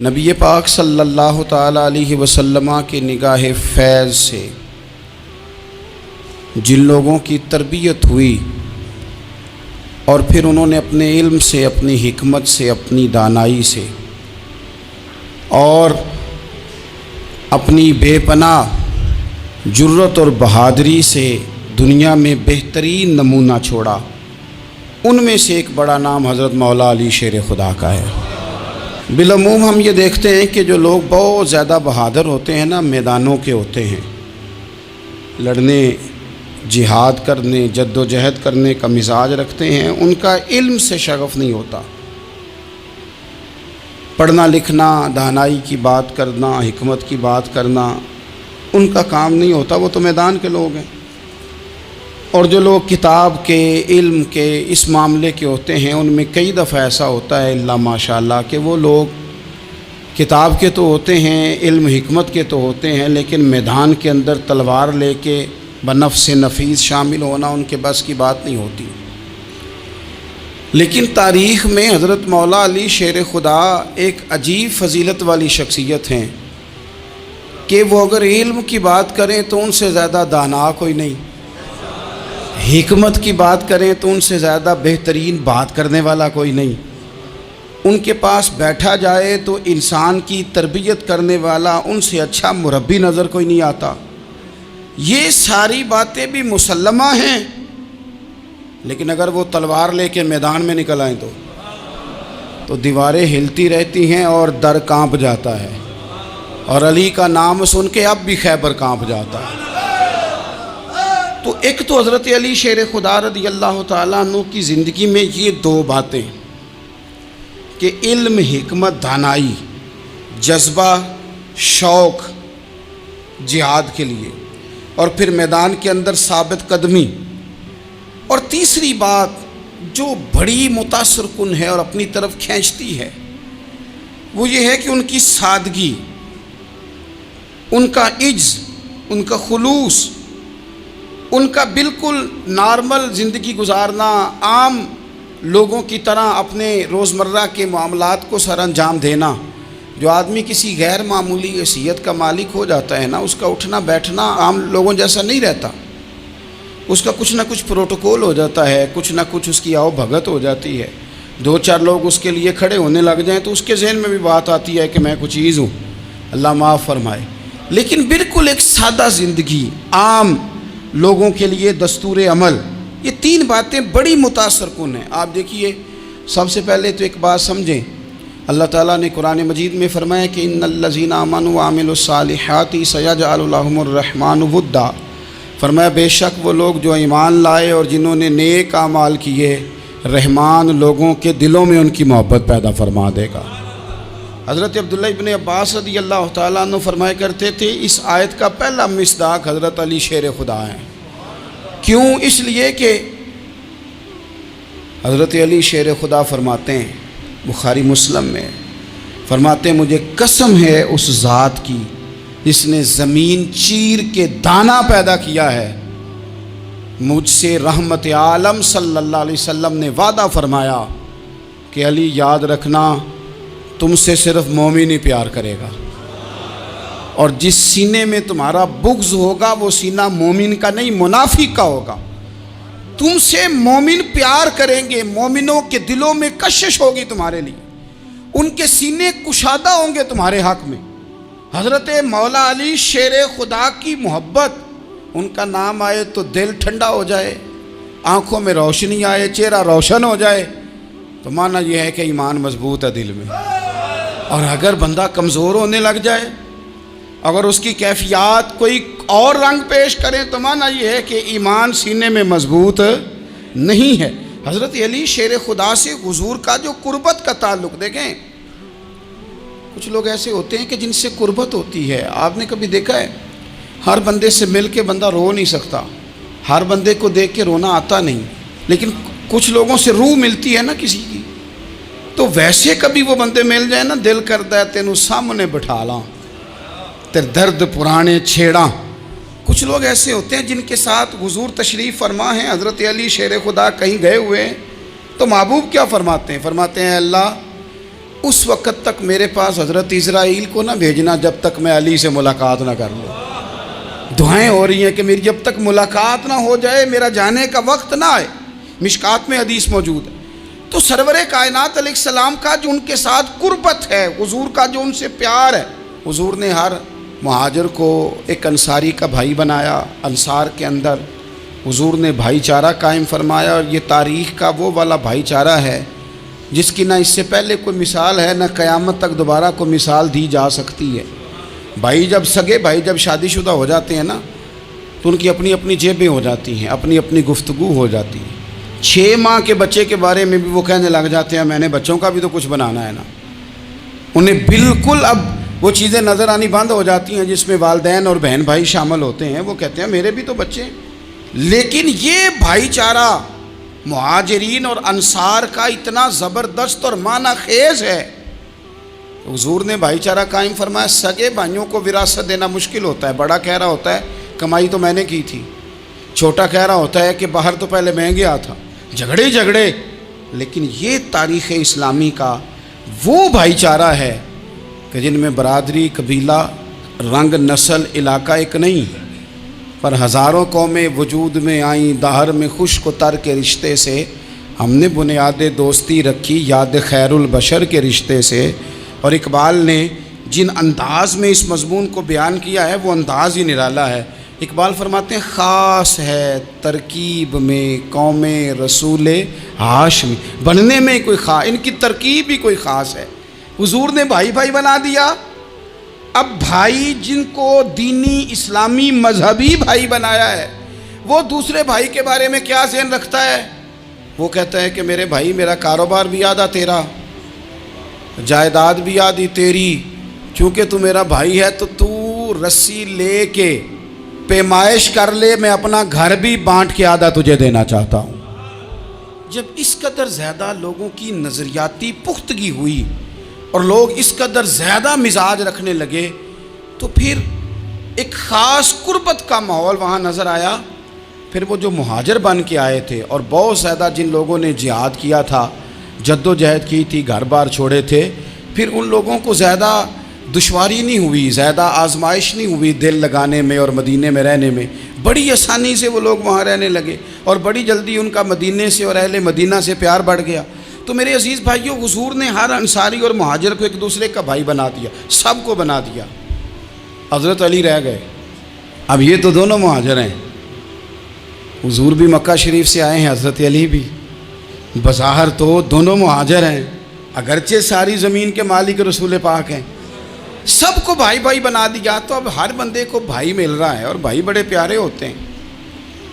نبی پاک صلی اللہ تعالیٰ علیہ وسلم کی نگاہ فیض سے جن لوگوں کی تربیت ہوئی اور پھر انہوں نے اپنے علم سے، اپنی حکمت سے، اپنی دانائی سے اور اپنی بے پناہ جرت اور بہادری سے دنیا میں بہترین نمونہ چھوڑا، ان میں سے ایک بڑا نام حضرت مولا علی شیر خدا کا ہے۔ بالعموم ہم یہ دیکھتے ہیں کہ جو لوگ بہت زیادہ بہادر ہوتے ہیں نا، میدانوں کے ہوتے ہیں، لڑنے، جہاد کرنے، جد و جہد کرنے کا مزاج رکھتے ہیں، ان کا علم سے شغف نہیں ہوتا، پڑھنا لکھنا، دانائی کی بات کرنا، حکمت کی بات کرنا ان کا کام نہیں ہوتا، وہ تو میدان کے لوگ ہیں۔ اور جو لوگ کتاب کے، علم کے، اس معاملے کے ہوتے ہیں، ان میں کئی دفعہ ایسا ہوتا ہے اللہ ماشاء اللہ کہ وہ لوگ کتاب کے تو ہوتے ہیں، علم حکمت کے تو ہوتے ہیں، لیکن میدان کے اندر تلوار لے کے بنفس نفیس شامل ہونا ان کے بس کی بات نہیں ہوتی۔ لیکن تاریخ میں حضرت مولا علی شیر خدا ایک عجیب فضیلت والی شخصیت ہیں کہ وہ اگر علم کی بات کریں تو ان سے زیادہ دانا کوئی نہیں، حکمت کی بات کریں تو ان سے زیادہ بہترین بات کرنے والا کوئی نہیں، ان کے پاس بیٹھا جائے تو انسان کی تربیت کرنے والا ان سے اچھا مربی نظر کوئی نہیں آتا۔ یہ ساری باتیں بھی مسلمہ ہیں، لیکن اگر وہ تلوار لے کے میدان میں نکل آئیں تو دیواریں ہلتی رہتی ہیں اور در کانپ جاتا ہے، اور علی کا نام سن کے اب بھی خیبر کانپ جاتا ہے۔ تو ایک تو حضرت علی شیر خدا رضی اللہ تعالیٰ عنہ کی زندگی میں یہ دو باتیں کہ علم، حکمت، دانائی، جذبہ، شوق جہاد کے لیے، اور پھر میدان کے اندر ثابت قدمی، اور تیسری بات جو بڑی متاثر کن ہے اور اپنی طرف کھینچتی ہے وہ یہ ہے کہ ان کی سادگی، ان کا عجز، ان کا خلوص، ان کا بالکل نارمل زندگی گزارنا، عام لوگوں کی طرح اپنے روزمرہ کے معاملات کو سر انجام دینا۔ جو آدمی کسی غیر معمولی حیثیت کا مالک ہو جاتا ہے نا، اس کا اٹھنا بیٹھنا عام لوگوں جیسا نہیں رہتا، اس کا کچھ نہ کچھ پروٹوکول ہو جاتا ہے، کچھ نہ کچھ اس کی آؤ بھگت ہو جاتی ہے، دو چار لوگ اس کے لیے کھڑے ہونے لگ جائیں تو اس کے ذہن میں بھی بات آتی ہے کہ میں کچھ چیز ہوں، اللہ معاف فرمائے۔ لیکن بالکل ایک سادہ زندگی، عام لوگوں کے لیے دستور عمل، یہ تین باتیں بڑی متاثر کن ہیں۔ آپ دیکھیے، سب سے پہلے تو ایک بات سمجھیں، اللہ تعالیٰ نے قرآن مجید میں فرمایا کہ ان الذین آمنوا وعملوا الصالحات سیجعل لهم الرحمن ودا، فرمایا بے شک وہ لوگ جو ایمان لائے اور جنہوں نے نیک اعمال کیے، رحمان لوگوں کے دلوں میں ان کی محبت پیدا فرما دے گا۔ حضرت عبداللہ ابن عباس رضی اللہ تعالیٰ عنہ فرمایا کرتے تھے اس آیت کا پہلا مصداق حضرت علی شیر خدا ہیں۔ کیوں؟ اس لیے کہ حضرت علی شیر خدا فرماتے ہیں، بخاری مسلم میں فرماتے ہیں، مجھے قسم ہے اس ذات کی جس نے زمین چیر کے دانہ پیدا کیا ہے، مجھ سے رحمت عالم صلی اللہ علیہ وسلم نے وعدہ فرمایا کہ علی یاد رکھنا تم سے صرف مومن ہی پیار کرے گا، اور جس سینے میں تمہارا بغض ہوگا وہ سینہ مومن کا نہیں منافق کا ہوگا۔ تم سے مومن پیار کریں گے، مومنوں کے دلوں میں کشش ہوگی تمہارے لیے، ان کے سینے کشادہ ہوں گے تمہارے حق میں۔ حضرت مولا علی شیر خدا کی محبت، ان کا نام آئے تو دل ٹھنڈا ہو جائے، آنکھوں میں روشنی آئے، چہرہ روشن ہو جائے، تو معنی یہ ہے کہ ایمان مضبوط ہے دل میں۔ اور اگر بندہ کمزور ہونے لگ جائے، اگر اس کی کیفیات کوئی اور رنگ پیش کریں، تو معنی یہ ہے کہ ایمان سینے میں مضبوط نہیں ہے۔ حضرت علی شیر خدا سے حضور کا جو قربت کا تعلق دیکھیں، کچھ لوگ ایسے ہوتے ہیں کہ جن سے قربت ہوتی ہے، آپ نے کبھی دیکھا ہے ہر بندے سے مل کے بندہ رو نہیں سکتا، ہر بندے کو دیکھ کے رونا آتا نہیں، لیکن کچھ لوگوں سے روح ملتی ہے نا کسی کی، تو ویسے کبھی وہ بندے مل جائیں نا، دل کرتا ہے تینوں سامنے بٹھا لاں، تیرے درد پرانے چھیڑاں۔ کچھ لوگ ایسے ہوتے ہیں جن کے ساتھ حضور تشریف فرما ہیں، حضرت علی شیر خدا کہیں گئے ہوئے ہیں تو محبوب کیا فرماتے ہیں؟ فرماتے ہیں اللہ اس وقت تک میرے پاس حضرت اسرائیل کو نہ بھیجنا جب تک میں علی سے ملاقات نہ کر لوں۔ دعائیں ہو رہی ہیں کہ میری جب تک ملاقات نہ ہو جائے، میرا جانے کا وقت نہ آئے۔ مشکات میں حدیث موجود ہے۔ تو سرور کائنات علیہ السلام کا جو ان کے ساتھ قربت ہے، حضور کا جو ان سے پیار ہے، حضور نے ہر مہاجر کو ایک انصاری کا بھائی بنایا۔ انصار کے اندر حضور نے بھائی چارہ قائم فرمایا، اور یہ تاریخ کا وہ والا بھائی چارہ ہے جس کی نہ اس سے پہلے کوئی مثال ہے، نہ قیامت تک دوبارہ کوئی مثال دی جا سکتی ہے۔ بھائی جب سگے بھائی جب شادی شدہ ہو جاتے ہیں نا، تو ان کی اپنی اپنی جیبیں ہو جاتی ہیں، اپنی اپنی گفتگو ہو جاتی ہے۔ 6 ماہ کے بچے کے بارے میں بھی وہ کہنے لگ جاتے ہیں میں نے بچوں کا بھی تو کچھ بنانا ہے نا۔ انہیں بالکل اب وہ چیزیں نظر آنی بند ہو جاتی ہیں جس میں والدین اور بہن بھائی شامل ہوتے ہیں۔ وہ کہتے ہیں میرے بھی تو بچے ہیں۔ لیکن یہ بھائی چارہ مہاجرین اور انصار کا اتنا زبردست اور معنی خیز ہے، حضور نے بھائی چارہ قائم فرمایا۔ سگے بھائیوں کو وراثت دینا مشکل ہوتا ہے۔ بڑا کہہ رہا ہوتا ہے کمائی تو میں نے کی تھی، چھوٹا کہہ رہا ہوتا ہے کہ باہر تو پہلے میں گیا تھا، جھگڑے۔ لیکن یہ تاریخ اسلامی کا وہ بھائی چارہ ہے کہ جن میں برادری، قبیلہ، رنگ، نسل، علاقہ ایک نہیں، پر ہزاروں قومیں وجود میں آئیں۔ دہر میں خشک و تر کے رشتے سے ہم نے بنیاد دوستی رکھی، یاد خیر البشر کے رشتے سے۔ اور اقبال نے جن انداز میں اس مضمون کو بیان کیا ہے وہ انداز ہی نرالا ہے۔ اقبال فرماتے ہیں خاص ہے ترکیب میں قوم رسول ہاشمی، بننے میں کوئی خاص، ان کی ترکیب بھی کوئی خاص ہے۔ حضور نے بھائی بھائی بنا دیا۔ اب بھائی جن کو دینی اسلامی مذہبی بھائی بنایا ہے، وہ دوسرے بھائی کے بارے میں کیا ذہن رکھتا ہے؟ وہ کہتا ہے کہ میرے بھائی میرا کاروبار بھی آدھا تیرا، جائیداد بھی آدھی تیری، چونکہ تو میرا بھائی ہے تو تو رسی لے کے پیمائش کر لے، میں اپنا گھر بھی بانٹ کے آدھا تجھے دینا چاہتا ہوں۔ جب اس قدر زیادہ لوگوں کی نظریاتی پختگی ہوئی اور لوگ اس قدر زیادہ مزاج رکھنے لگے، تو پھر ایک خاص قربت کا ماحول وہاں نظر آیا۔ پھر وہ جو مہاجر بن کے آئے تھے اور بہت زیادہ جن لوگوں نے جہاد کیا تھا، جد و جہد کی تھی، گھر بار چھوڑے تھے، پھر ان لوگوں کو زیادہ دشواری نہیں ہوئی، زیادہ آزمائش نہیں ہوئی دل لگانے میں اور مدینے میں رہنے میں۔ بڑی آسانی سے وہ لوگ وہاں رہنے لگے، اور بڑی جلدی ان کا مدینے سے اور اہل مدینہ سے پیار بڑھ گیا۔ تو میرے عزیز بھائیوں، حضور نے ہر انصاری اور مہاجر کو ایک دوسرے کا بھائی بنا دیا، سب کو بنا دیا۔ حضرت علی رہ گئے۔ اب یہ تو دونوں مہاجر ہیں، حضور بھی مکہ شریف سے آئے ہیں، حضرت علی بھی، بظاہر تو دونوں مہاجر ہیں، اگرچہ ساری زمین کے مالک رسول پاک ہیں۔ سب کو بھائی بھائی بنا دیا، تو اب ہر بندے کو بھائی مل رہا ہے، اور بھائی بڑے پیارے ہوتے ہیں۔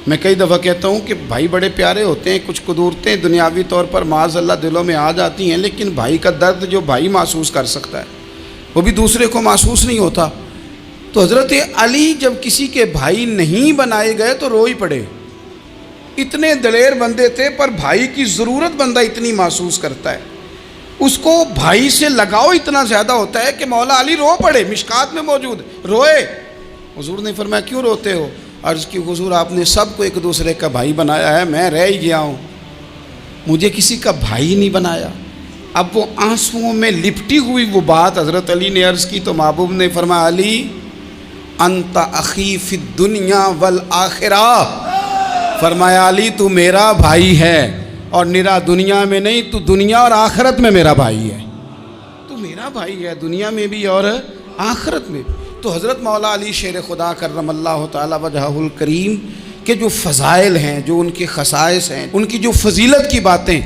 میں کئی دفعہ کہتا ہوں کہ بھائی بڑے پیارے ہوتے ہیں، کچھ قدورتیں دنیاوی طور پر معاذ اللہ دلوں میں آ جاتی ہیں، لیکن بھائی کا درد جو بھائی محسوس کر سکتا ہے وہ بھی دوسرے کو محسوس نہیں ہوتا۔ تو حضرت علی جب کسی کے بھائی نہیں بنائے گئے تو رو ہی پڑے۔ اتنے دلیر بندے تھے، پر بھائی کی ضرورت بندہ اتنی محسوس کرتا ہے، اس کو بھائی سے لگاؤ اتنا زیادہ ہوتا ہے کہ مولا علی رو پڑے، مشکات میں موجود، روئے۔ حضور نے فرمایا کیوں روتے ہو؟ عرض کی حضور آپ نے سب کو ایک دوسرے کا بھائی بنایا ہے، میں رہ ہی گیا ہوں، مجھے کسی کا بھائی نہیں بنایا۔ اب وہ آنسوؤں میں لپٹی ہوئی وہ بات حضرت علی نے عرض کی، تو محبوب نے فرمایا علی انت اخی فی الدنیا والآخرہ، فرمایا علی تو میرا بھائی ہے، اور نرا دنیا میں نہیں، تو دنیا اور آخرت میں میرا بھائی ہے، تو میرا بھائی ہے دنیا میں بھی اور آخرت میں بھی۔ تو حضرت مولا علی شیر خدا کرم اللہ تعالی وجہہ الکریم کے جو فضائل ہیں، جو ان کے خصائص ہیں، ان کی جو فضیلت کی باتیں،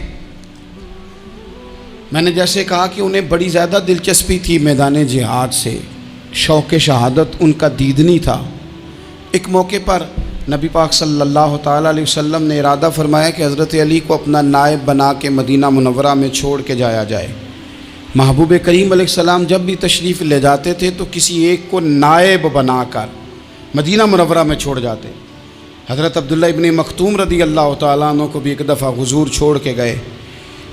میں نے جیسے کہا کہ انہیں بڑی زیادہ دلچسپی تھی میدان جہاد سے، شوق شہادت ان کا دیدنی تھا۔ ایک موقع پر نبی پاک صلی اللہ تعالیٰ علیہ وسلم نے ارادہ فرمایا کہ حضرت علی کو اپنا نائب بنا کے مدینہ منورہ میں چھوڑ کے جایا جائے۔ محبوب کریم علیہ السلام جب بھی تشریف لے جاتے تھے تو کسی ایک کو نائب بنا کر مدینہ منورہ میں چھوڑ جاتے۔ حضرت عبداللہ ابن مختوم رضی اللہ تعالیٰ عنہ کو بھی ایک دفعہ حضور چھوڑ کے گئے،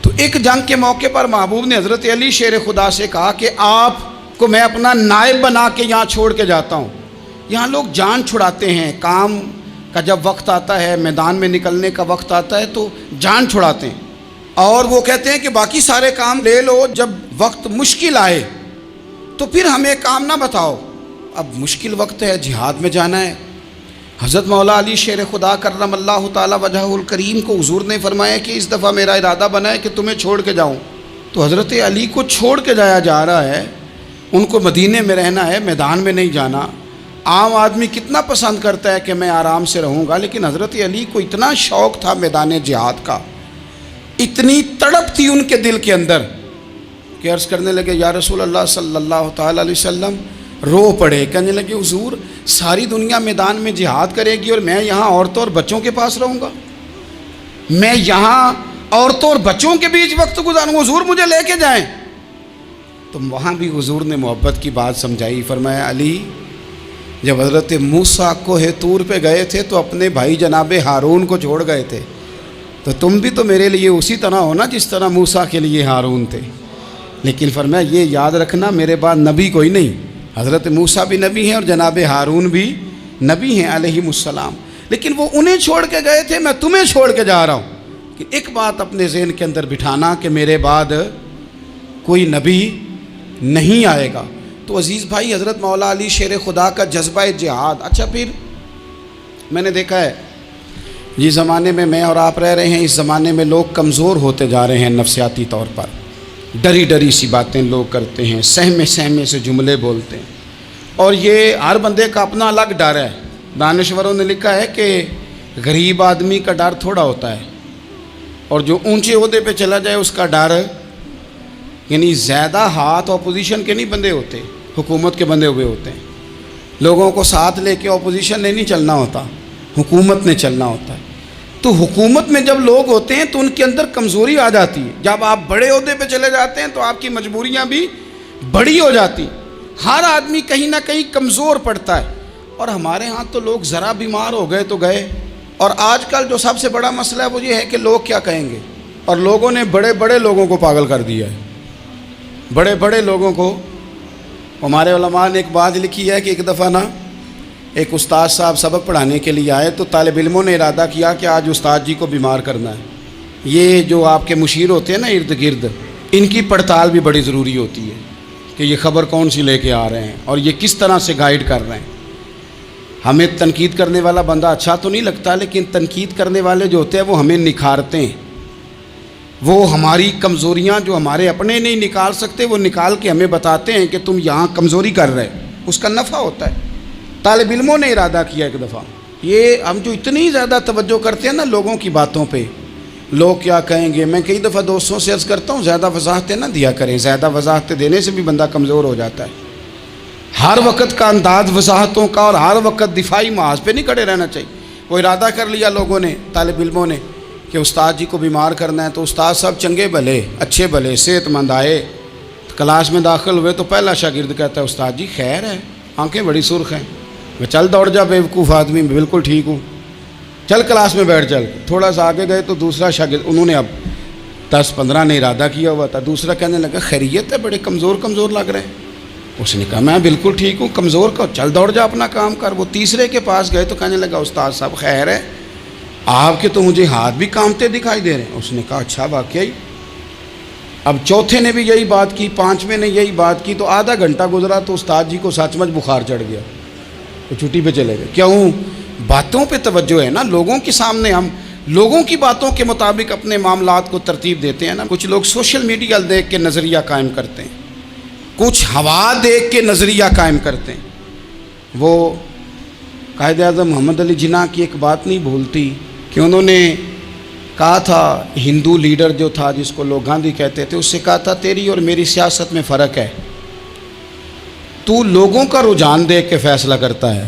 تو ایک جنگ کے موقع پر محبوب نے حضرت علی شیر خدا سے کہا کہ آپ کو میں اپنا نائب بنا کے یہاں چھوڑ کے جاتا ہوں۔ یہاں لوگ جان چھڑاتے ہیں، کام کا جب وقت آتا ہے، میدان میں نکلنے کا وقت آتا ہے تو جان چھڑاتے ہیں، اور وہ کہتے ہیں کہ باقی سارے کام لے لو، جب وقت مشکل آئے تو پھر ہمیں کام نہ بتاؤ. اب مشکل وقت ہے، جہاد میں جانا ہے. حضرت مولا علی شیر خدا کرم اللہ تعالی وجہہ الکریم کو حضور نے فرمایا کہ اس دفعہ میرا ارادہ بنا ہے کہ تمہیں چھوڑ کے جاؤں. تو حضرت علی کو چھوڑ کے جایا جا رہا ہے، ان کو مدینے میں رہنا ہے، میدان میں نہیں جانا. عام آدمی کتنا پسند کرتا ہے کہ میں آرام سے رہوں گا، لیکن حضرت علی کو اتنا شوق تھا میدان جہاد کا، اتنی تڑپ تھی ان کے دل کے اندر کہ عرض کرنے لگے یا رسول اللہ صلی اللہ تعالی علیہ وسلم. رو پڑے، کہنے لگے حضور ساری دنیا میدان میں جہاد کرے گی اور میں یہاں عورتوں اور بچوں کے پاس رہوں گا، میں یہاں عورتوں اور بچوں کے بیچ وقت گزاروں، حضور مجھے لے کے جائیں. تو وہاں بھی حضور نے محبت کی بات سمجھائی. فرمایا علی جب حضرت موسیٰ کوہ طور پہ گئے تھے تو اپنے بھائی جناب ہارون کو چھوڑ گئے تھے، تو تم بھی تو میرے لیے اسی طرح ہو نا جس طرح موسیٰ کے لیے ہارون تھے. لیکن فرمایا یہ یاد رکھنا میرے بعد نبی کوئی نہیں. حضرت موسیٰ بھی نبی ہیں اور جناب ہارون بھی نبی ہیں علیہم السلام، لیکن وہ انہیں چھوڑ کے گئے تھے، میں تمہیں چھوڑ کے جا رہا ہوں. کہ ایک بات اپنے ذہن کے اندر بٹھانا کہ میرے بعد کوئی نبی نہیں آئے گا. تو عزیز بھائی حضرت مولا علی شیر خدا کا جذبہ جہاد. اچھا پھر میں نے دیکھا ہے جس زمانے میں میں اور آپ رہ رہے ہیں، اس زمانے میں لوگ کمزور ہوتے جا رہے ہیں نفسیاتی طور پر. ڈری ڈری سی باتیں لوگ کرتے ہیں، سہمے سہمے سے جملے بولتے ہیں، اور یہ ہر بندے کا اپنا الگ ڈر ہے. دانشوروں نے لکھا ہے کہ غریب آدمی کا ڈر تھوڑا ہوتا ہے اور جو اونچے عہدے پہ چلا جائے اس کا ڈر، یعنی زیادہ ہاتھ اپوزیشن کے نہیں بندے ہوتے، حکومت کے بندے ہوئے ہوتے ہیں. لوگوں کو ساتھ لے کے اپوزیشن نے نہیں چلنا ہوتا، حکومت نے چلنا ہوتا ہے. تو حکومت میں جب لوگ ہوتے ہیں تو ان کے اندر کمزوری آ جاتی ہے. جب آپ بڑے عہدے پہ چلے جاتے ہیں تو آپ کی مجبوریاں بھی بڑی ہو جاتی. ہر آدمی کہیں نہ کہیں کمزور پڑتا ہے. اور ہمارے ہاں تو لوگ ذرا بیمار ہو گئے تو گئے. اور آج کل جو سب سے بڑا مسئلہ ہے وہ یہ ہے کہ لوگ کیا کہیں گے، اور لوگوں نے بڑے بڑے لوگوں کو پاگل کر دیا ہے. بڑے بڑے لوگوں کو. ہمارے علماء نے ایک بات لکھی ہے کہ ایک دفعہ نا ایک استاد صاحب سبق پڑھانے کے لیے آئے تو طالب علموں نے ارادہ کیا کہ آج استاد جی کو بیمار کرنا ہے. یہ جو آپ کے مشیر ہوتے ہیں نا ارد گرد، ان کی پڑتال بھی بڑی ضروری ہوتی ہے کہ یہ خبر کون سی لے کے آ رہے ہیں اور یہ کس طرح سے گائیڈ کر رہے ہیں. ہمیں تنقید کرنے والا بندہ اچھا تو نہیں لگتا، لیکن تنقید کرنے والے جو ہوتے ہیں وہ ہمیں نکھارتے ہیں. وہ ہماری کمزوریاں جو ہمارے اپنے نہیں نکال سکتے وہ نکال کے ہمیں بتاتے ہیں کہ تم یہاں کمزوری کر رہے، اس کا نفع ہوتا ہے. طالب علموں نے ارادہ کیا ایک دفعہ، یہ ہم جو اتنی زیادہ توجہ کرتے ہیں نا لوگوں کی باتوں پہ، لوگ کیا کہیں گے. میں کئی دفعہ دوستوں سے عرض کرتا ہوں زیادہ وضاحتیں نہ دیا کریں، زیادہ وضاحتیں دینے سے بھی بندہ کمزور ہو جاتا ہے. ہر وقت کا انداز وضاحتوں کا اور ہر وقت دفاعی محاذ پہ نہیں کھڑے رہنا چاہیے. وہ ارادہ کر لیا لوگوں نے، طالب علموں نے، کہ استاد جی کو بیمار کرنا ہے. تو استاد صاحب چنگے بھلے اچھے بھلے صحت مند آئے، کلاس میں داخل ہوئے تو پہلا شاگرد کہتا ہے استاد جی خیر ہے، آنکھیں بڑی سرخ ہیں. میں چل دوڑ جا بیوقوف آدمی، میں بالکل ٹھیک ہوں، چل کلاس میں بیٹھ. چل تھوڑا سا آگے گئے تو دوسرا شاگرد، انہوں نے اب 10-15 نے ارادہ کیا ہوا تھا، دوسرا کہنے لگا خیریت ہے، بڑے کمزور کمزور لگ رہے ہیں. اس نے کہا میں بالکل ٹھیک ہوں، کمزور کا چل دوڑ جا اپنا کام کر. وہ تیسرے کے پاس گئے تو کہنے لگا استاد صاحب خیر ہے، آپ کے تو مجھے ہاتھ بھی کامتے دکھائی دے رہے ہیں. اس نے کہا اچھا واقعی. اب چوتھے نے بھی یہی بات کی، پانچویں نے یہی بات کی. تو آدھا گھنٹہ گزرا تو استاد جی کو سچ مچ بخار چڑھ گیا، تو چھٹی پہ چلے گئے. کیوں؟ باتوں پہ توجہ ہے نا. لوگوں کے سامنے ہم لوگوں کی باتوں کے مطابق اپنے معاملات کو ترتیب دیتے ہیں نا. کچھ لوگ سوشل میڈیا دیکھ کے نظریہ قائم کرتے ہیں، کچھ ہوا دیکھ کے نظریہ قائم کرتے ہیں. وہ قائد اعظم محمد علی جناح کی ایک بات نہیں بھولتی کہ انہوں نے کہا تھا، ہندو لیڈر جو تھا جس کو لوگ گاندھی کہتے تھے، اس سے کہا تھا تیری اور میری سیاست میں فرق ہے، تو لوگوں کا رجحان دیکھ کے فیصلہ کرتا ہے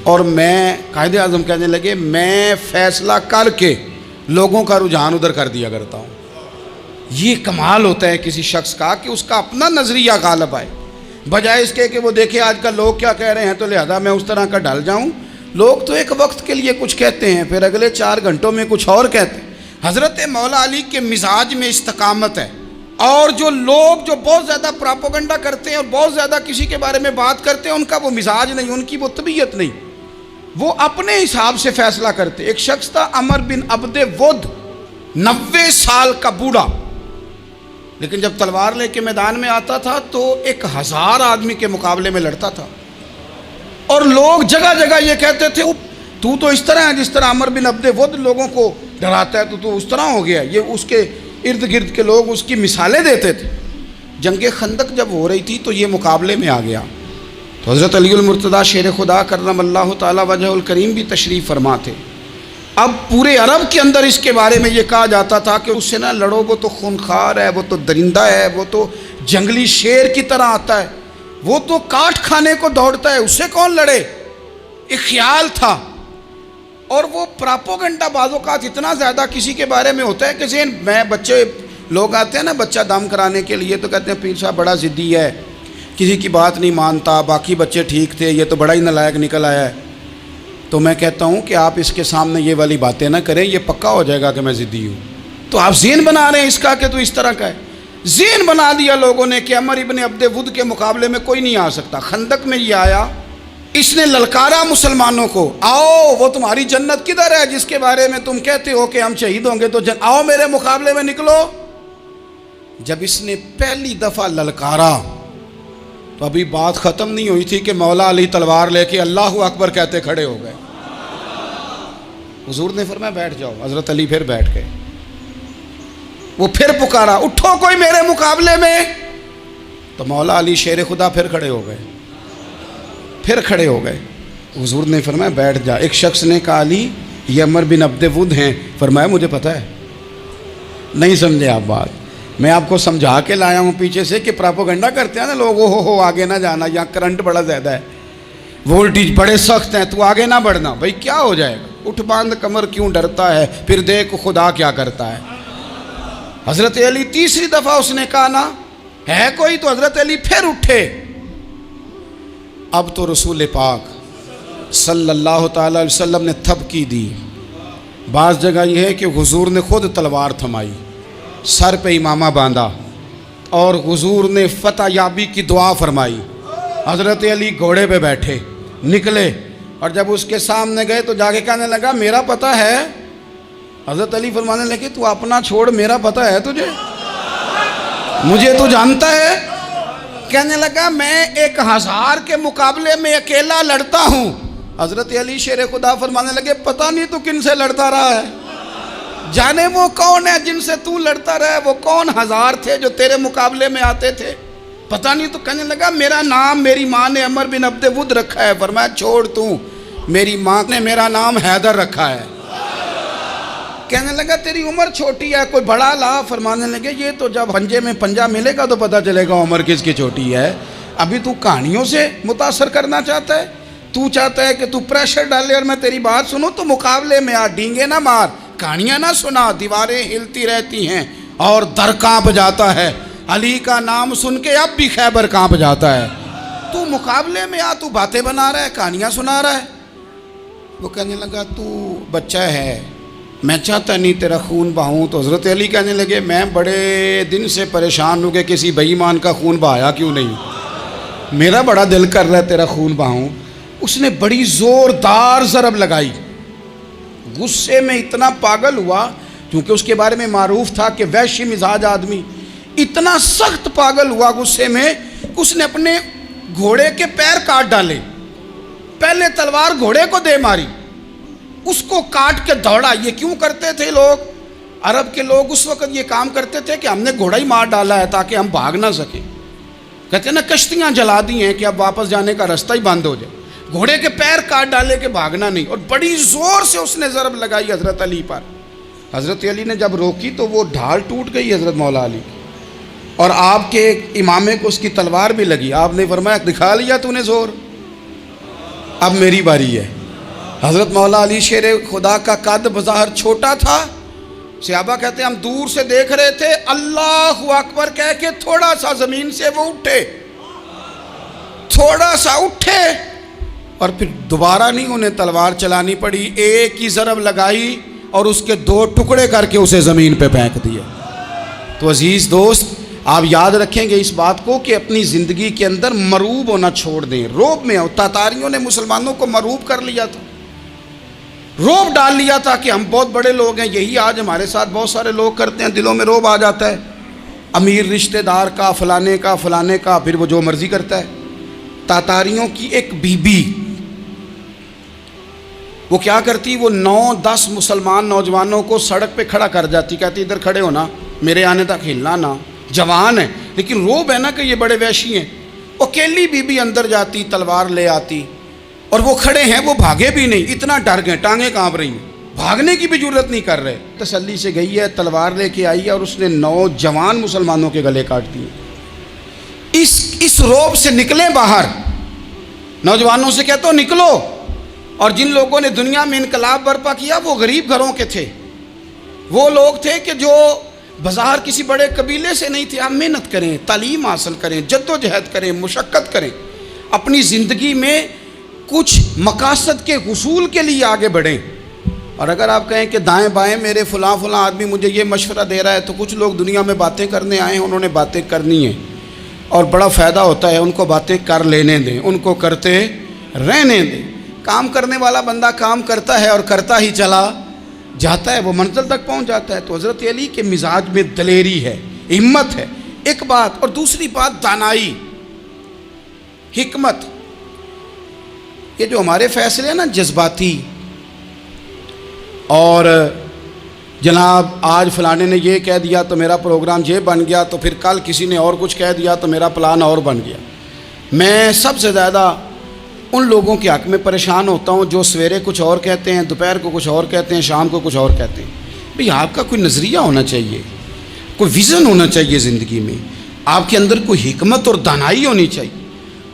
اور میں، قائد اعظم کہنے لگے، میں فیصلہ کر کے لوگوں کا رجحان ادھر کر دیا کرتا ہوں. یہ کمال ہوتا ہے کسی شخص کا کہ اس کا اپنا نظریہ غالب آئے، بجائے اس کے کہ وہ دیکھے آج کل لوگ کیا کہہ رہے ہیں تو لہذا میں اس طرح کا ڈھل جاؤں. لوگ تو ایک وقت کے لیے کچھ کہتے ہیں، پھر اگلے 4 گھنٹوں میں کچھ اور کہتے ہیں. حضرت مولا علی کے مزاج میں استقامت ہے. اور جو لوگ جو بہت زیادہ پراپوگنڈا کرتے ہیں اور بہت زیادہ کسی کے بارے میں بات کرتے ہیں، ان کا وہ مزاج نہیں، ان کی وہ طبیعت نہیں، وہ اپنے حساب سے فیصلہ کرتے. ایک شخص تھا عمر بن عبد ود، 90 سال کا بوڑھا، لیکن جب تلوار لے کے میدان میں آتا تھا تو 1000 آدمی کے مقابلے میں لڑتا تھا، اور لوگ جگہ جگہ یہ کہتے تھے تو اس طرح ہے جس طرح عمر بن عبد ود لوگوں کو ڈراتا ہے، تو اس طرح ہو گیا۔ یہ اس کے ارد گرد کے لوگ اس کی مثالیں دیتے تھے۔ جنگ خندق جب ہو رہی تھی تو یہ مقابلے میں آ گیا، تو حضرت علی المرتضیٰ شیر خدا کرم اللہ تعالی وجہ الکریم بھی تشریف فرما تھے۔ اب پورے عرب کے اندر اس کے بارے میں یہ کہا جاتا تھا کہ اس سے نہ لڑو، وہ تو خونخوار ہے، وہ تو درندہ ہے، وہ تو جنگلی شیر کی طرح آتا ہے، وہ تو کاٹ کھانے کو دوڑتا ہے، اس سے کون لڑے۔ ایک خیال تھا، اور وہ پراپوگنڈا بعض اوقات اتنا زیادہ کسی کے بارے میں ہوتا ہے کہ ذہن میں بچے لوگ آتے ہیں نا بچہ دم کرانے کے لیے، تو کہتے ہیں پیر صاحب بڑا ضدی ہے، کسی کی بات نہیں مانتا، باقی بچے ٹھیک تھے، یہ تو بڑا ہی نالائق نکل آیا ہے۔ تو میں کہتا ہوں کہ آپ اس کے سامنے یہ والی باتیں نہ کریں، یہ پکا ہو جائے گا کہ میں ضدی ہوں۔ تو آپ ذہن بنا رہے ہیں اس کا کہ تو اس طرح کا ہے۔ ذہن بنا دیا لوگوں نے کہ عمر ابن عبد ود کے مقابلے میں کوئی نہیں آ سکتا۔ خندق میں یہ آیا، اس نے للکارا مسلمانوں کو، آؤ وہ تمہاری جنت کدھر ہے جس کے بارے میں تم کہتے ہو کہ ہم شہید ہوں گے، تو آؤ میرے مقابلے میں نکلو۔ جب اس نے پہلی دفعہ للکارا تو ابھی بات ختم نہیں ہوئی تھی کہ مولا علی تلوار لے کے اللہ اکبر کہتے کھڑے ہو گئے۔ حضور نے فرمایا بیٹھ جاؤ، حضرت علی پھر بیٹھ گئے۔ وہ پھر پکارا اٹھو کوئی میرے مقابلے میں، تو مولا علی شیر خدا پھر کھڑے ہو گئے، پھر کھڑے ہو گئے۔ حضور نے فرمایا بیٹھ جا۔ ایک شخص نے کہا علی یہ عمر بن عبد ود ہیں، فرمایا مجھے پتہ ہے۔ نہیں سمجھے آپ بات، میں آپ کو سمجھا کے لایا ہوں پیچھے سے کہ پراپوگنڈا کرتے ہیں نا لوگ، ہو آگے نہ جانا، یہاں کرنٹ بڑا زیادہ ہے، وولٹیج بڑے سخت ہیں، تو آگے نہ بڑھنا۔ بھائی کیا ہو جائے گا، اٹھ باندھ کمر کیوں ڈرتا ہے، پھر دیکھ خدا کیا کرتا ہے۔ حضرت علی تیسری دفعہ اس نے کہا نا ہے کوئی، تو حضرت علی پھر اٹھے۔ اب تو رسول پاک صلی اللہ تعالی علیہ وسلم نے تھپکی دی۔ بعض جگہ یہ ہے کہ حضور نے خود تلوار تھمائی، سر پہ امامہ باندھا، اور حضور نے فتح یابی کی دعا فرمائی۔ حضرت علی گھوڑے پہ بیٹھے نکلے، اور جب اس کے سامنے گئے تو جا کے کہنے لگا میرا پتہ ہے۔ حضرت علی فرمانے لگے تو اپنا چھوڑ، میرا پتہ ہے تجھے، مجھے تو جانتا ہے۔ کہنے لگا میں 1000 کے مقابلے میں اکیلا لڑتا ہوں۔ حضرت علی شیر خدا فرمانے لگے پتہ نہیں تو کن سے لڑتا رہا ہے، جانے وہ کون ہے جن سے تو لڑتا رہا ہے، وہ کون 1000 تھے جو تیرے مقابلے میں آتے تھے، پتہ نہیں۔ تو کہنے لگا میرا نام میری ماں نے عمر بن عبد ود رکھا ہے۔ فرمایا چھوڑ تو، میری ماں نے میرا نام حیدر رکھا ہے۔ کہنے لگا تیری عمر چھوٹی ہے، کوئی بڑا لا۔ فرمانے لگے یہ تو جب پنجے میں پنجہ ملے گا تو پتہ چلے گا عمر کس کی چھوٹی ہے، ابھی تو کہانیوں سے متاثر کرنا چاہتا ہے، تو چاہتا ہے کہ تو پریشر ڈالے اور میں تیری بات سنوں، تو مقابلے میں آ، ڈینگے نہ مار، کہانیاں نہ سنا، دیواریں ہلتی رہتی ہیں اور در کانپ جاتا ہے۔ علی کا نام سن کے اب بھی خیبر کانپ جاتا ہے، تو مقابلے میں آ، تو باتیں بنا رہا ہے، کہانیاں سنا رہا ہے۔ وہ کہنے لگا تو بچہ ہے، میں چاہتا نہیں تیرا خون بہاؤں۔ تو حضرت علی کہنے لگے میں بڑے دن سے پریشان ہوں کہ کسی بے ایمان کا خون بہایا کیوں نہیں، میرا بڑا دل کر رہا ہے تیرا خون بہاؤں۔ اس نے بڑی زوردار ضرب لگائی، غصے میں اتنا پاگل ہوا، کیونکہ اس کے بارے میں معروف تھا کہ وحشی مزاج آدمی، اتنا سخت پاگل ہوا غصے میں، اس نے اپنے گھوڑے کے پیر کاٹ ڈالے، پہلے تلوار گھوڑے کو دے ماری، اس کو کاٹ کے دوڑا۔ یہ کیوں کرتے تھے لوگ، عرب کے لوگ اس وقت یہ کام کرتے تھے کہ ہم نے گھوڑا ہی مار ڈالا ہے تاکہ ہم بھاگ نہ سکیں۔ کہتے ہیں نا کشتیاں جلا دی ہیں کہ اب واپس جانے کا راستہ ہی بند ہو جائے، گھوڑے کے پیر کاٹ ڈالے کہ بھاگنا نہیں، اور بڑی زور سے اس نے ضرب لگائی حضرت علی پر۔ حضرت علی نے جب روکی تو وہ ڈھال ٹوٹ گئی حضرت مولا علی کی، اور آپ کے امامے کو اس کی تلوار بھی لگی۔ آپ نے فرمایا دکھا لیا تو نے زور، اب میری باری ہے۔ حضرت مولا علی شیر خدا کا قد بظاہر چھوٹا تھا، صحابہ کہتے ہیں ہم دور سے دیکھ رہے تھے، اللہ اکبر کہہ کے تھوڑا سا زمین سے وہ اٹھے، تھوڑا سا اٹھے، اور پھر دوبارہ نہیں انہیں تلوار چلانی پڑی، ایک ہی ضرب لگائی اور اس کے 2 ٹکڑے کر کے اسے زمین پہ پھینک دیا۔ تو عزیز دوست آپ یاد رکھیں گے اس بات کو کہ اپنی زندگی کے اندر مروب ہونا چھوڑ دیں۔ روب میں تاتاریوں نے مسلمانوں کو مروب کر لیا تھا، روب ڈال لیا تھا کہ ہم بہت بڑے لوگ ہیں، یہی آج ہمارے ساتھ بہت سارے لوگ کرتے ہیں، دلوں میں روب آ جاتا ہے۔ امیر رشتہ دار کا، فلانے کا، پھر وہ جو مرضی کرتا ہے۔ تاتاریوں کی ایک بی بی، وہ کیا کرتی، وہ 9-10 مسلمان نوجوانوں کو سڑک پہ کھڑا کر جاتی، کہتی ادھر کھڑے ہونا، میرے آنے تک ہلنا نہ، جوان ہے لیکن روب ہے نا کہ یہ بڑے وحشی ہیں۔ اکیلی بی بی اندر جاتی، تلوار لے آتی، اور وہ کھڑے ہیں، وہ بھاگے بھی نہیں، اتنا ڈر گئے، ٹانگیں کانپ رہی ہیں، بھاگنے کی بھی جرت نہیں کر رہے۔ تسلی سے گئی ہے، تلوار لے کے آئی ہے، اور اس نے 9 جوان مسلمانوں کے گلے کاٹ دیے۔ اس روب سے نکلیں باہر، نوجوانوں سے کہتا ہوں نکلو۔ اور جن لوگوں نے دنیا میں انقلاب برپا کیا وہ غریب گھروں کے تھے، وہ لوگ تھے کہ جو بازار کسی بڑے قبیلے سے نہیں تھے۔ آپ محنت کریں، تعلیم حاصل کریں، جد و جہد کریں، مشقت کریں، اپنی زندگی میں کچھ مقاصد کے حصول کے لیے آگے بڑھیں۔ اور اگر آپ کہیں کہ دائیں بائیں میرے فلاں آدمی مجھے یہ مشورہ دے رہا ہے، تو کچھ لوگ دنیا میں باتیں کرنے آئے ہیں، انہوں نے باتیں کرنی ہیں اور بڑا فائدہ ہوتا ہے، ان کو باتیں کر لینے دیں، ان کو کرتے رہنے دیں۔ کام کرنے والا بندہ کام کرتا ہے اور کرتا ہی چلا جاتا ہے، وہ منزل تک پہنچ جاتا ہے۔ تو حضرت علی کے مزاج میں دلیری ہے، ہمت ہے، ایک بات۔ اور دوسری بات دانائی، حکمت۔ یہ جو ہمارے فیصلے ہیں نا جذباتی، اور جناب آج فلانے نے یہ کہہ دیا تو میرا پروگرام یہ بن گیا، تو پھر کل کسی نے اور کچھ کہہ دیا تو میرا پلان اور بن گیا۔ میں سب سے زیادہ ان لوگوں کے حق میں پریشان ہوتا ہوں جو سویرے کچھ اور کہتے ہیں، دوپہر کو کچھ اور کہتے ہیں، شام کو کچھ اور کہتے ہیں۔ بھئی آپ کا کوئی نظریہ ہونا چاہیے، کوئی ویژن ہونا چاہیے زندگی میں، آپ کے اندر کوئی حکمت اور دانائی ہونی چاہیے۔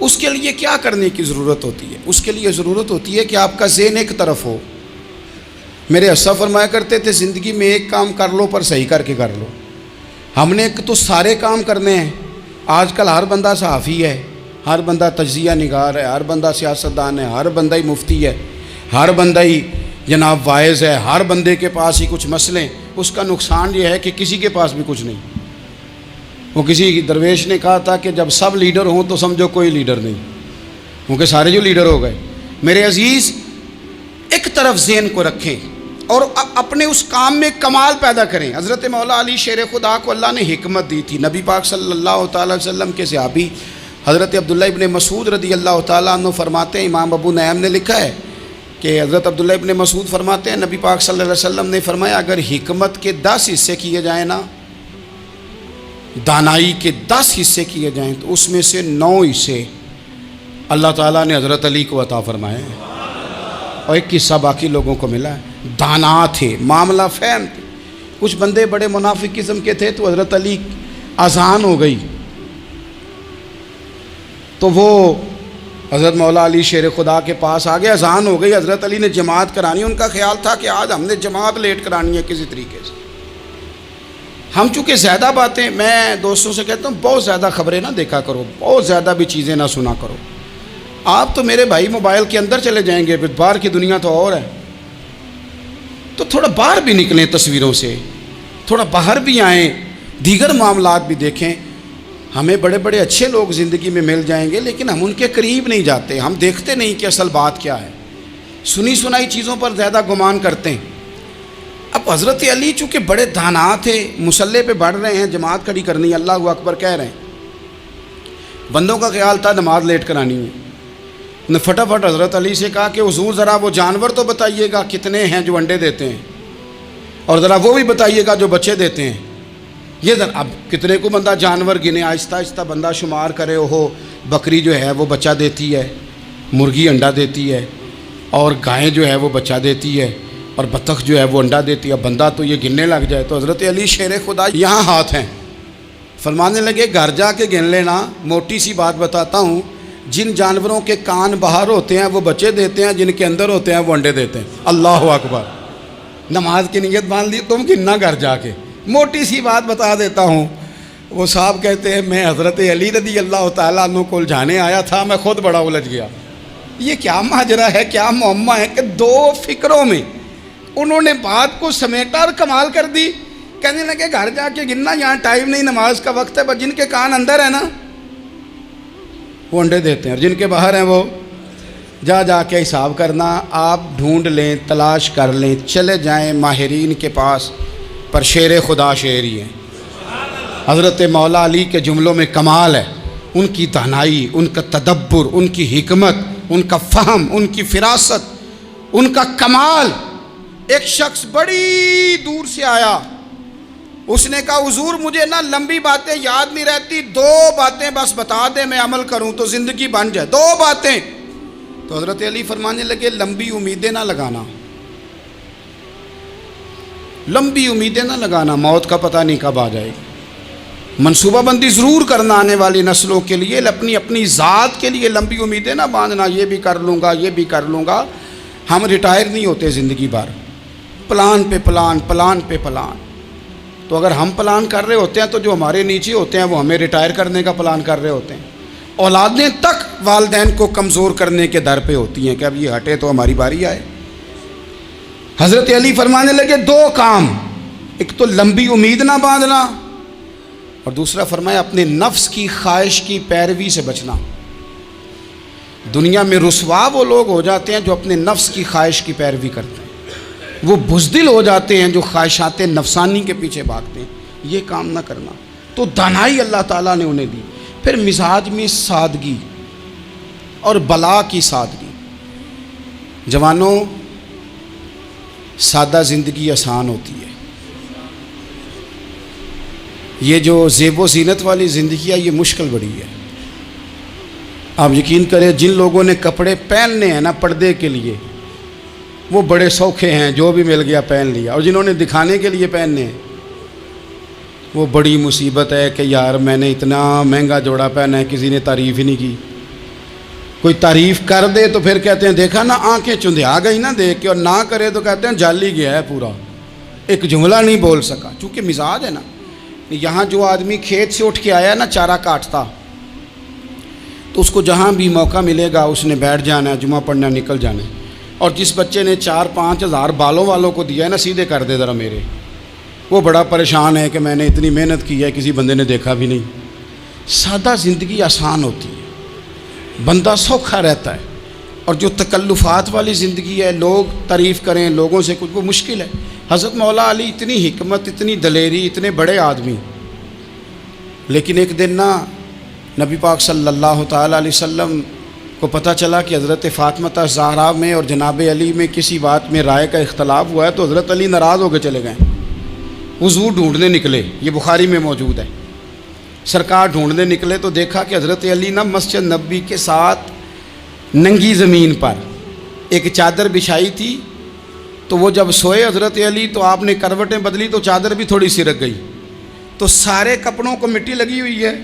اس کے لیے کیا کرنے کی ضرورت ہوتی ہے؟ اس کے لیے ضرورت ہوتی ہے کہ آپ کا ذہن ایک طرف ہو۔ میرے اسا فرمایا کرتے تھے زندگی میں ایک کام کر لو پر صحیح کر کے کر لو۔ ہم نے تو سارے کام کرنے ہیں۔ آج کل ہر بندہ صحافی ہے، ہر بندہ تجزیہ نگار ہے، ہر بندہ سیاستدان ہے، ہر بندہ ہی مفتی ہے، ہر بندہ ہی جناب واعظ ہے، ہر بندے کے پاس ہی کچھ مسئلے۔ اس کا نقصان یہ ہے کہ کسی کے پاس بھی کچھ نہیں۔ وہ کسی درویش نے کہا تھا کہ جب سب لیڈر ہوں تو سمجھو کوئی لیڈر نہیں، کیونکہ سارے جو لیڈر ہو گئے۔ میرے عزیز، ایک طرف ذہن کو رکھیں اور اپنے اس کام میں کمال پیدا کریں۔ حضرت مولا علی شیر خدا کو اللہ نے حکمت دی تھی۔ نبی پاک صلی اللہ تعالی وسلم کے صحابی حضرت عبداللہ ابن مسعود رضی اللہ تعالیٰ عنہ فرماتے ہیں، امام ابو نعیم نے لکھا ہے کہ حضرت عبداللہ ابن مسعود فرماتے ہیں نبی پاک صلی اللہ علیہ وسلم نے فرمایا اگر حکمت کے 10 حصے کیے جائیں نا، دانائی کے 10 حصے کیے جائیں، تو اس میں سے 9 حصے اللہ تعالیٰ نے حضرت علی کو عطا فرمائے ہیں، اور ایک حصہ باقی لوگوں کو ملا ہے۔ دانا تھے، معاملہ فہم تھے۔ کچھ بندے بڑے منافق قسم کے تھے، تو حضرت علی اذان ہو گئی تو وہ حضرت مولا علی شیر خدا کے پاس آ گئے، اذان ہو گئی، حضرت علی نے جماعت کرانی۔ ان کا خیال تھا کہ آج ہم نے جماعت لیٹ کرانی ہے کسی طریقے سے۔ ہم چونکہ زیادہ باتیں، میں دوستوں سے کہتا ہوں بہت زیادہ خبریں نہ دیکھا کرو، بہت زیادہ بھی چیزیں نہ سنا کرو۔ آپ تو میرے بھائی موبائل کے اندر چلے جائیں گے، پھر باہر کی دنیا تو اور ہے، تو تھوڑا باہر بھی نکلیں تصویروں سے، تھوڑا باہر بھی آئیں، دیگر معاملات بھی دیکھیں۔ ہمیں بڑے بڑے اچھے لوگ زندگی میں مل جائیں گے، لیکن ہم ان کے قریب نہیں جاتے، ہم دیکھتے نہیں کہ اصل بات کیا ہے، سنی سنائی چیزوں پر زیادہ گمان کرتے ہیں۔ اب حضرت علی چونکہ بڑے دانا تھے، مسلح پہ بڑھ رہے ہیں، جماعت کھڑی کرنی ہے، اللہ اکبر کہہ رہے ہیں، بندوں کا خیال تھا نماز لیٹ کرانی ہے۔ نے فٹافٹ حضرت علی سے کہا کہ حضور ذرا وہ جانور تو بتائیے گا کتنے ہیں جو انڈے دیتے ہیں، اور ذرا وہ بھی بتائیے گا جو بچے دیتے ہیں۔ یہ ذرا اب کتنے کو بندہ جانور گنے، آہستہ آہستہ بندہ شمار کرے، وہ بکری جو ہے وہ بچہ دیتی ہے، مرغی انڈا دیتی ہے، اور گائیں جو ہے وہ بچہ دیتی ہے، اور بطخ جو ہے وہ انڈا دیتی ہے۔ بندہ تو یہ گننے لگ جائے تو حضرت علی شیر خدا یہاں ہاتھ ہیں، فرمانے لگے گھر جا کے گن لینا، موٹی سی بات بتاتا ہوں، جن جانوروں کے کان باہر ہوتے ہیں وہ بچے دیتے ہیں، جن کے اندر ہوتے ہیں وہ انڈے دیتے ہیں۔ اللہ اکبر، نماز کی نیت مان لی، تم گننا گھر جا کے۔ موٹی سی بات بتا دیتا ہوں، وہ صاحب کہتے ہیں میں حضرت علی رضی اللہ تعالیٰ عنہ کو الجھانے آیا تھا، میں خود بڑا الجھ گیا۔ یہ کیا ماجرا ہے، کیا معمہ ہے کہ 2 فکروں میں انہوں نے بات کو سمیٹا اور کمال کر دی۔ کہنے لگے گھر جا کے گننا، یہاں ٹائم نہیں، نماز کا وقت ہے، بس جن کے کان اندر ہے نا وہ انڈے دیتے ہیں، اور جن کے باہر ہیں وہ جا کے حساب کرنا۔ آپ ڈھونڈ لیں، تلاش کر لیں، چلے جائیں ماہرین کے پاس، پر شیر خدا شیر ہی ہیں۔ حضرت مولا علی کے جملوں میں کمال ہے، ان کی دانائی، ان کا تدبر، ان کی حکمت، ان کا فہم، ان کی فراست، ان کا کمال۔ ایک شخص بڑی دور سے آیا، اس نے کہا حضور مجھے نا لمبی باتیں یاد نہیں رہتی، 2 باتیں بس بتا دیں میں عمل کروں تو زندگی بن جائے، 2 باتیں۔ تو حضرت علی فرمانے لگے لمبی امیدیں نہ لگانا، لمبی امیدیں نہ لگانا، موت کا پتہ نہیں کب آ جائے گی۔ منصوبہ بندی ضرور کرنا آنے والی نسلوں کے لیے، اپنی ذات کے لیے لمبی امیدیں نہ باندھنا، یہ بھی کر لوں گا، یہ بھی کر لوں گا۔ ہم ریٹائر نہیں ہوتے زندگی بھر، پلان پہ پلان، پلان پہ پلان۔ تو اگر ہم پلان کر رہے ہوتے ہیں تو جو ہمارے نیچے ہوتے ہیں وہ ہمیں ریٹائر کرنے کا پلان کر رہے ہوتے ہیں۔ اولادیں تک والدین کو کمزور کرنے کے در پہ ہوتی ہیں کہ اب یہ ہٹے تو ہماری باری آئے۔ حضرت علی فرمانے لگے 2 کام، ایک تو لمبی امید نہ باندھنا، اور دوسرا فرمایا اپنے نفس کی خواہش کی پیروی سے بچنا۔ دنیا میں رسوا وہ لوگ ہو جاتے ہیں جو اپنے نفس کی خواہش کی پیروی کرتے ہیں، وہ بزدل ہو جاتے ہیں جو خواہشات نفسانی کے پیچھے بھاگتے ہیں۔ یہ کام نہ کرنا۔ تو دانائی اللہ تعالیٰ نے انہیں دی۔ پھر مزاج میں سادگی اور بلا کی سادگی۔ جوانوں، سادہ زندگی آسان ہوتی ہے۔ یہ جو زیب و زینت والی زندگی ہے یہ مشکل بڑی ہے۔ آپ یقین کریں جن لوگوں نے کپڑے پہننے ہیں نا پردے کے لیے، وہ بڑے سوکھے ہیں، جو بھی مل گیا پہن لیا، اور جنہوں نے دکھانے کے لیے پہننے ہیں وہ بڑی مصیبت ہے کہ یار میں نے اتنا مہنگا جوڑا پہنا ہے، کسی نے تعریف ہی نہیں کی۔ کوئی تعریف کر دے تو پھر کہتے ہیں دیکھا نا آنکھیں چندھیا گئی نا دیکھ کے، اور نہ کرے تو کہتے ہیں جل ہی گیا ہے پورا، ایک جملہ نہیں بول سکا۔ چونکہ مزاج ہے نا۔ یہاں جو آدمی کھیت سے اٹھ کے آیا نا چارہ کاٹتا، تو اس کو جہاں بھی موقع ملے گا اس نے بیٹھ جانا ہے، جمعہ پڑھنا نکل جانا ہے۔ اور جس بچے نے 4-5 ہزار بالوں والوں کو دیا ہے نا سیدھے کر دے ذرا میرے، وہ بڑا پریشان ہے کہ میں نے اتنی محنت کی ہے کسی بندے نے دیکھا بھی نہیں۔ سادہ زندگی آسان ہوتی ہے، بندہ سوکھا رہتا ہے، اور جو تکلفات والی زندگی ہے، لوگ تعریف کریں، لوگوں سے کچھ، وہ مشکل ہے۔ حضرت مولا علی اتنی حکمت، اتنی دلیری، اتنے بڑے آدمی، لیکن ایک دن نا نبی پاک صلی اللہ تعالیٰ علیہ وسلم کو پتہ چلا کہ حضرت فاطمہ زہرا میں اور جناب علی میں کسی بات میں رائے کا اختلاف ہوا ہے، تو حضرت علی ناراض ہو کے چلے گئے، حضور ڈھونڈنے نکلے۔ یہ بخاری میں موجود ہے۔ سرکار ڈھونڈنے نکلے تو دیکھا کہ حضرت علی نا مسجد نبوی کے ساتھ ننگی زمین پر ایک چادر بچھائی تھی، تو وہ جب سوئے حضرت علی تو آپ نے کروٹیں بدلی تو چادر بھی تھوڑی سرک گئی، تو سارے کپڑوں کو مٹی لگی ہوئی ہے،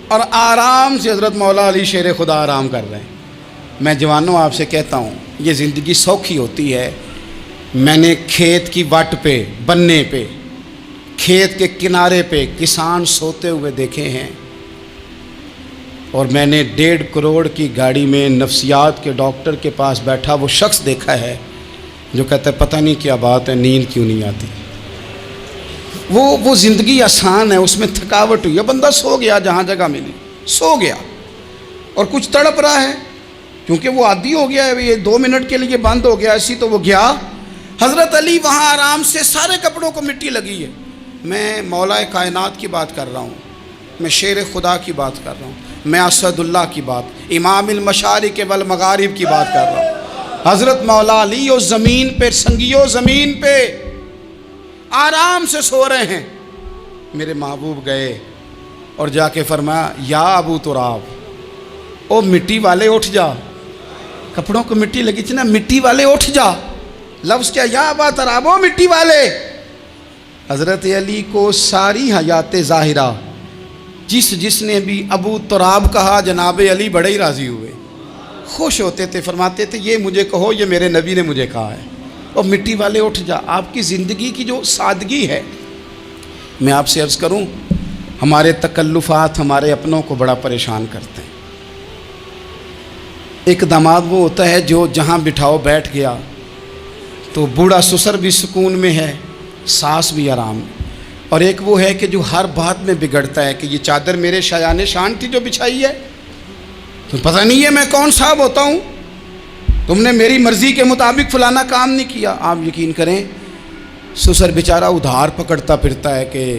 اور آرام سے حضرت مولا علی شیر خدا آرام کر رہے ہیں۔ میں جوانوں آپ سے کہتا ہوں یہ زندگی سوکھی ہوتی ہے۔ میں نے کھیت کی وٹ پہ، بننے پہ، کھیت کے کنارے پہ کسان سوتے ہوئے دیکھے ہیں، اور میں نے 1.5 کروڑ کی گاڑی میں نفسیات کے ڈاکٹر کے پاس بیٹھا وہ شخص دیکھا ہے جو کہتا ہے پتہ نہیں کیا بات ہے، نیند کیوں نہیں آتی۔ وہ زندگی آسان ہے، اس میں تھکاوٹ ہوئی ہے، بندہ سو گیا جہاں جگہ ملی، سو گیا، اور کچھ تڑپ رہا ہے کیونکہ وہ عادی ہو گیا ہے، یہ 2 منٹ کے لیے بند ہو گیا ایسی، تو وہ گیا۔ حضرت علی وہاں آرام سے، سارے کپڑوں کو مٹی لگی ہے۔ میں مولا کائنات کی بات کر رہا ہوں، میں شیر خدا کی بات کر رہا ہوں، میں اسد اللہ کی بات، امام المشارق والمغارب کی بات کر رہا ہوں۔ حضرت مولا علی اور زمین پہ، سنگیو زمین پہ آرام سے سو رہے ہیں۔ میرے محبوب گئے اور جا کے فرمایا یا ابو تراب، او مٹی والے اٹھ جا، کپڑوں کو مٹی لگی تھی نا، مٹی والے اٹھ جا۔ لفظ کیا؟ یا ابا تراب، او مٹی والے۔ حضرت علی کو ساری حیات ظاہرہ جس نے بھی ابو تراب کہا جناب علی بڑے ہی راضی ہوئے، خوش ہوتے تھے، فرماتے تھے یہ مجھے کہو، یہ میرے نبی نے مجھے کہا ہے۔ اور مٹی والے اٹھ جا، آپ کی زندگی کی جو سادگی ہے۔ میں آپ سے عرض کروں ہمارے تکلفات ہمارے اپنوں کو بڑا پریشان کرتے ہیں۔ ایک داماد وہ ہوتا ہے جو جہاں بٹھاؤ بیٹھ گیا، تو بوڑھا سسر بھی سکون میں ہے، ساس بھی آرام میں، اور ایک وہ ہے کہ جو ہر بات میں بگڑتا ہے کہ یہ چادر میرے شایان شان تھی جو بچھائی ہے، تو پتہ نہیں ہے میں کون صاحب ہوتا ہوں، تم نے میری مرضی کے مطابق فلانا کام نہیں کیا۔ آپ یقین کریں سسر بیچارہ ادھار پکڑتا پھرتا ہے کہ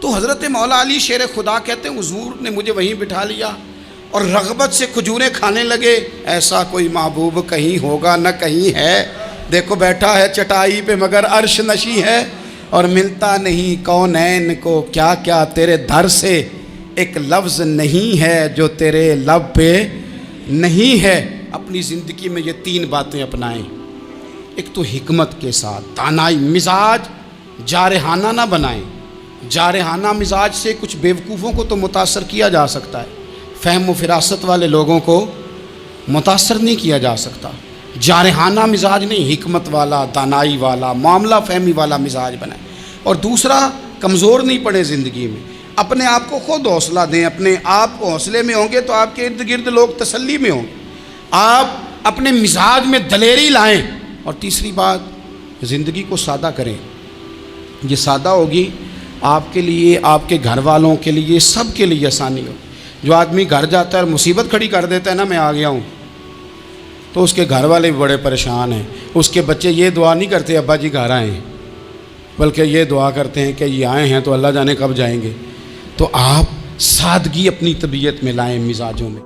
تو حضرت مولا علی شیر خدا کہتے ہیں حضور نے مجھے وہیں بٹھا لیا اور رغبت سے کھجوریں کھانے لگے. ایسا کوئی محبوب کہیں ہوگا نہ کہیں ہے, دیکھو بیٹھا ہے چٹائی پہ مگر عرش نشی ہے, اور ملتا نہیں کونین کو کیا کیا تیرے در سے ایک لفظ نہیں ہے جو تیرے لب پہ نہیں ہے. اپنی زندگی میں یہ 3 باتیں اپنائیں. ایک تو حکمت کے ساتھ دانائی, مزاج جارحانہ نہ بنائیں. جارحانہ مزاج سے کچھ بیوقوفوں کو تو متاثر کیا جا سکتا ہے, فہم و فراست والے لوگوں کو متاثر نہیں کیا جا سکتا. جارحانہ مزاج نہیں, حکمت والا, دانائی والا, معاملہ فہمی والا مزاج بنائیں. اور دوسرا, کمزور نہیں پڑے زندگی میں, اپنے آپ کو خود حوصلہ دیں. اپنے آپ کو حوصلے میں ہوں گے تو آپ کے ارد گرد لوگ تسلی میں ہوں گے. آپ اپنے مزاج میں دلیری لائیں. اور تیسری بات, زندگی کو سادہ کریں. یہ سادہ ہوگی آپ کے لیے, آپ کے گھر والوں کے لیے, سب کے لیے آسانی ہو. جو آدمی گھر جاتا ہے اور مصیبت کھڑی کر دیتا ہے نا, میں آ گیا ہوں, تو اس کے گھر والے بھی بڑے پریشان ہیں. اس کے بچے یہ دعا نہیں کرتے ابا جی گھر آئیں, بلکہ یہ دعا کرتے ہیں کہ یہ آئے ہیں تو اللہ جانے کب جائیں گے. تو آپ سادگی اپنی طبیعت میں لائیں, مزاجوں میں.